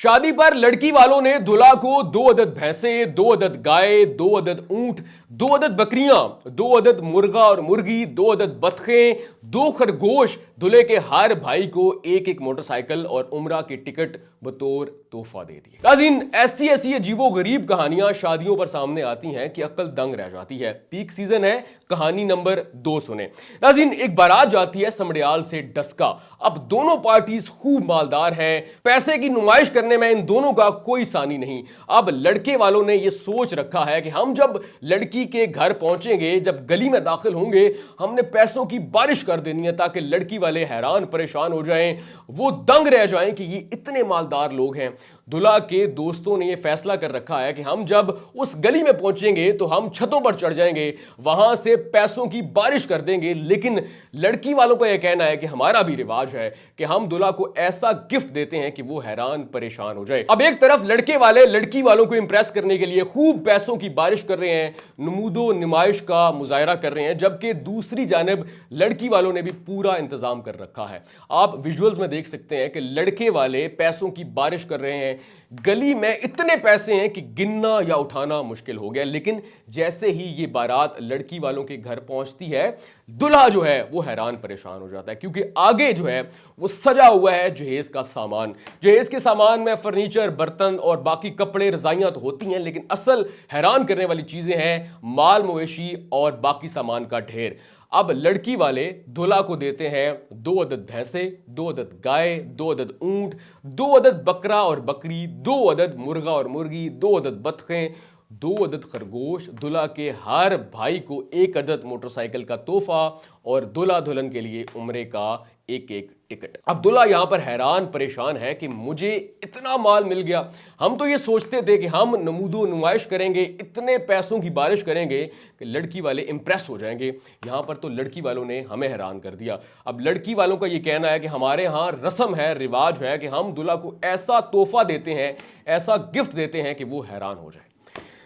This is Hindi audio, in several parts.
शादी पर लड़की वालों ने दूल्हा को 2 अदद भैंसे, 2 अदद गाय, 2 अदद ऊंट, 2 अदद बकरियां, 2 अदद मुर्गा और मुर्गी, 2 अदद बतखें, 2 खरगोश, दूल्हे के हर भाई को एक एक मोटरसाइकिल और उम्रा की टिकट बतौर तोहफा दे दिए। नाज़रीन, ऐसी ऐसी अजीबो गरीब कहानियां शादियों पर सामने आती हैं कि अक्ल दंग रह जाती है। पीक सीजन है, कहानी नंबर 2 सुने। नाज़रीन, एक बारात जाती है समड़ियाल से डस्का। अब दोनों पार्टीज खूब मालदार हैं, पैसे की नुमाइश करने में इन दोनों का कोई सानी नहीं। अब लड़के वालों ने यह सोच रखा है कि हम जब लड़की के घर पहुंचेंगे, जब गली में दाखिल होंगे, हमने पैसों की बारिश कर देनी है ताकि लड़की वाले हैरान परेशान हो जाएं, वो दंग रह जाएं कि ये इतने मालदार लोग हैं। दूल्हा के दोस्तों ने यह फैसला कर रखा है कि हम जब उस गली में पहुंचेंगे तो हम छतों पर चढ़ जाएंगे, वहां से पैसों की बारिश कर देंगे। लेकिन लड़की वालों का यह कहना है कि हमारा भी रिवाज है कि हम दूल्हा को ऐसा गिफ्ट देते हैं कि वो हैरान परेशान हो जाए। अब एक तरफ लड़के वाले लड़की वालों को इंप्रेस करने के लिए खूब पैसों की बारिश कर रहे हैं, नमूदो नुमाइश का मुजाहरा कर रहे हैं, जबकि दूसरी जानब लड़की वालों ने भी पूरा इंतजाम कर रखा है। आप विजुअल्स में देख सकते हैं कि लड़के वाले पैसों की बारिश कर रहे हैं। गली में इतने पैसे हैं कि गिनना या उठाना मुश्किल हो गया। लेकिन जैसे ही ये बारात लड़की वालों के घर पहुंचती है, दूल्हा जो है वो हैरान परेशान हो जाता है, क्योंकि आगे जो है वो सजा हुआ है जहेज का सामान। जहेज के सामान में फर्नीचर, बर्तन और बाकी कपड़े, रजाइयां तो होती हैं, लेकिन असल हैरान करने वाली चीजें हैं माल मवेशी और बाकी सामान का ढेर। अब लड़की वाले दूल्हा को देते हैं 2 अदद भैंसे, 2 अदद गाय, 2 अदद ऊंट, 2 अदद बकरा और बकरी, 2 अदद मुर्गा और मुर्गी, 2 अदद बतखें, 2 अदद खरगोश, दूल्हा के हर भाई को 1 अदद मोटरसाइकिल का तोहफा और दूल्हा दुल्हन के लिए उम्रे का एक एक टिकट। अब दूल्हा यहां पर हैरान परेशान है कि मुझे इतना माल मिल गया। हम तो ये सोचते थे कि हम नमूदो नुमाइश करेंगे, इतने पैसों की बारिश करेंगे कि लड़की वाले इंप्रेस हो जाएंगे। यहां पर तो लड़की वालों ने हमें हैरान कर दिया। अब लड़की वालों का ये कहना है कि हमारे यहां रस्म है, रिवाज है कि हम दूल्हा को ऐसा तोहफा देते हैं, ऐसा गिफ्ट देते हैं कि वो हैरान हो जाए।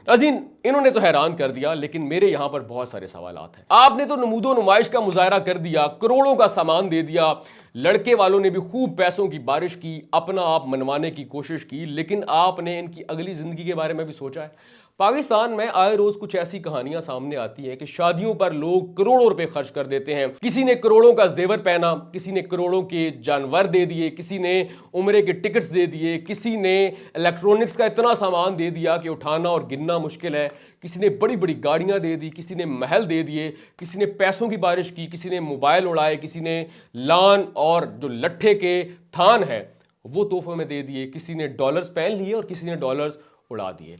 नाज़रीन, इन्होंने तो हैरान कर दिया, लेकिन मेरे यहां पर बहुत सारे सवालात हैं। आपने तो नमूदो नुमाइश का मुजाहरा कर दिया, करोड़ों का सामान दे दिया, लड़के वालों ने भी खूब पैसों की बारिश की, अपना आप मनवाने की कोशिश की, लेकिन आपने इनकी अगली जिंदगी के बारे में भी सोचा है? पाकिस्तान में आए रोज कुछ ऐसी कहानियां सामने आती है कि शादियों पर लोग करोड़ों रुपए खर्च कर देते हैं। किसी ने करोड़ों का जेवर पहना, किसी ने करोड़ों के जानवर दे दिए, किसी ने उम्रे के टिकट्स दे दिए, किसी ने इलेक्ट्रॉनिक्स का इतना सामान दे दिया कि उठाना और गिनना मुश्किल है, किसी ने बड़ी बड़ी गाड़ियां दे दी, किसी ने महल दे दिए, किसी ने पैसों की बारिश की, किसी ने मोबाइल उड़ाए, किसी ने लान और जो लट्ठे के थान है वो तोहफे में दे दिए, किसी ने डॉलर्स पहन लिए और किसी ने डॉलर्स उड़ा दिए।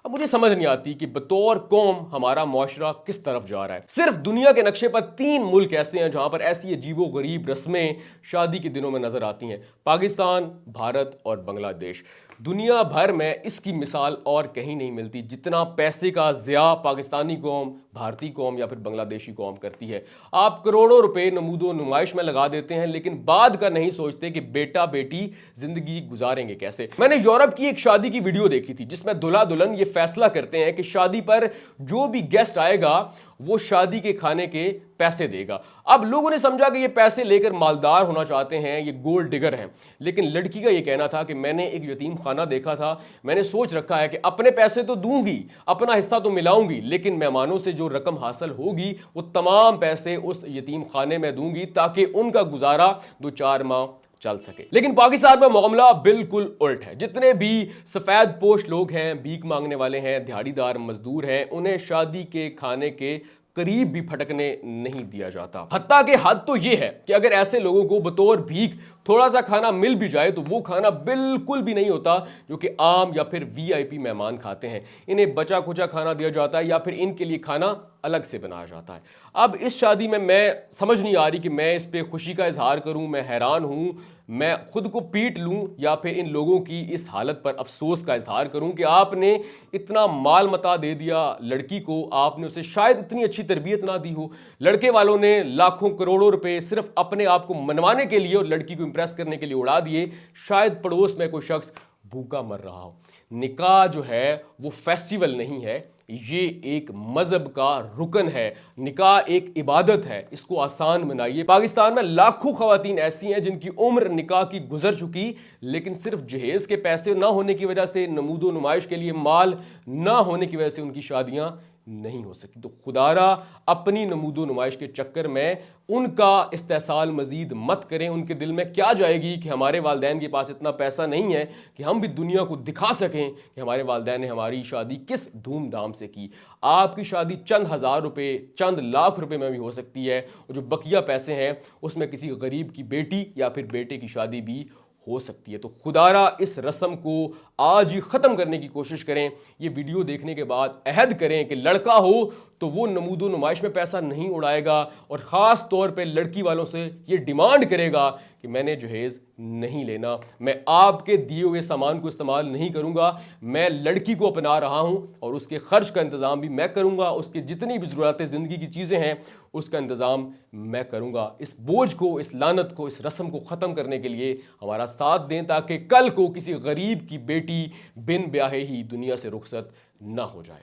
अब मुझे समझ नहीं आती कि बतौर कौम हमारा मुआशरा किस तरफ जा रहा है। सिर्फ दुनिया के नक्शे पर 3 मुल्क ऐसे हैं जहां पर ऐसी अजीबो गरीब रस्में शादी के दिनों में नजर आती हैं: पाकिस्तान, भारत और बांग्लादेश। दुनिया भर में इसकी मिसाल और कहीं नहीं मिलती। जितना पैसे का ज़िया पाकिस्तानी कौम, भारतीय कौम या फिर बांग्लादेशी कौम करती है। आप करोड़ों रुपए नमूदो नुमाइश में लगा देते हैं, लेकिन बाद का नहीं सोचते कि बेटा बेटी जिंदगी गुजारेंगे कैसे। मैंने यूरोप की एक शादी की वीडियो देखी थी जिसमें दूल्हा दुल्हन ये फैसला करते हैं कि शादी पर जो भी गेस्ट आएगा वो शादी के खाने के पैसे देगा। अब लोगों ने समझा कि ये पैसे लेकर मालदार होना चाहते हैं, ये गोल्ड डिगर हैं। लेकिन लड़की का ये कहना था कि मैंने एक यतीम खाना देखा था, मैंने सोच रखा है कि अपने पैसे तो दूंगी, अपना हिस्सा तो मिलाऊंगी, लेकिन मेहमानों से जो रकम हासिल होगी वो तमाम पैसे उस यतीम खाने में दूंगी ताकि उनका गुजारा 2-4 माह चल सके। लेकिन पाकिस्तान में मामला बिल्कुल उल्ट है। जितने भी सफेद पोश लोग हैं, भीख मांगने वाले हैं, दिहाड़ीदार मजदूर हैं, उन्हें शादी के खाने के करीब भी फटकने नहीं दिया जाता। हत्ता के हद तो यह है कि अगर ऐसे लोगों को बतौर भीख थोड़ा सा खाना मिल भी जाए तो वो खाना बिल्कुल भी नहीं होता जो कि आम या फिर वीआईपी मेहमान खाते हैं। इन्हें बचा खुचा खाना दिया जाता है या फिर इनके लिए खाना अलग से बनाया जाता है। अब इस शादी में मैं समझ नहीं आ रही कि मैं इस पे खुशी का इजहार करूं, मैं हैरान हूं, मैं खुद को पीट लूं या फिर इन लोगों की इस हालत पर अफसोस का इजहार करूं कि आपने इतना माल मता दे दिया लड़की को, आपने उसे शायद इतनी अच्छी तरबियत ना दी हो। लड़के वालों ने लाखों करोड़ों रुपए सिर्फ अपने आप को मनवाने के लिए और लड़की को इंप्रेस करने के लिए उड़ा दिए। शायद पड़ोस में कोई शख्स भूखा मर रहा हो। निकाह जो है वो फेस्टिवल नहीं है, ये एक मजहब का रुकन है, निकाह एक इबादत है, इसको आसान बनाइए। पाकिस्तान में लाखों खवातीन ऐसी हैं जिनकी उम्र निकाह की गुजर चुकी, लेकिन सिर्फ जहेज के पैसे ना होने की वजह से, नमूदो नुमाइश के लिए माल ना होने की वजह से उनकी शादियां नहीं हो सकी। तो खुदारा अपनी नमूदो नुमाइश के चक्कर में उनका इस्तेसाल मजीद मत करें। उनके दिल में क्या जाएगी कि हमारे वालिदैन के पास इतना पैसा नहीं है कि हम भी दुनिया को दिखा सकें कि हमारे वालिदैन ने हमारी शादी किस धूमधाम से की। आपकी शादी चंद हज़ार रुपये, चंद लाख रुपए में भी हो सकती है, और जो बकिया पैसे हैं उसमें किसी गरीब की बेटी या फिर बेटे की शादी भी हो सकती है। तो खुदारा इस रस्म को आज ही ख़त्म करने की कोशिश करें। ये वीडियो देखने के बाद अहद करें कि लड़का हो तो वो नमूदो नुमाइश में पैसा नहीं उड़ाएगा, और ख़ास तौर पे लड़की वालों से ये डिमांड करेगा कि मैंने जहेज़ नहीं लेना, मैं आपके दिए हुए सामान को इस्तेमाल नहीं करूँगा, मैं लड़की को अपना रहा हूँ और उसके खर्च का इंतज़ाम भी मैं करूँगा, उसकी जितनी भी ज़रूरतें ज़िंदगी की चीज़ें हैं उसका इंतज़ाम मैं करूँगा। इस बोझ को, इस लानत को, इस रस्म को ख़त्म करने के लिए हमारा साथ दें, ताकि कल को किसी गरीब की बेटी बिन ब्याहे ही दुनिया से रुखसत ना हो जाए।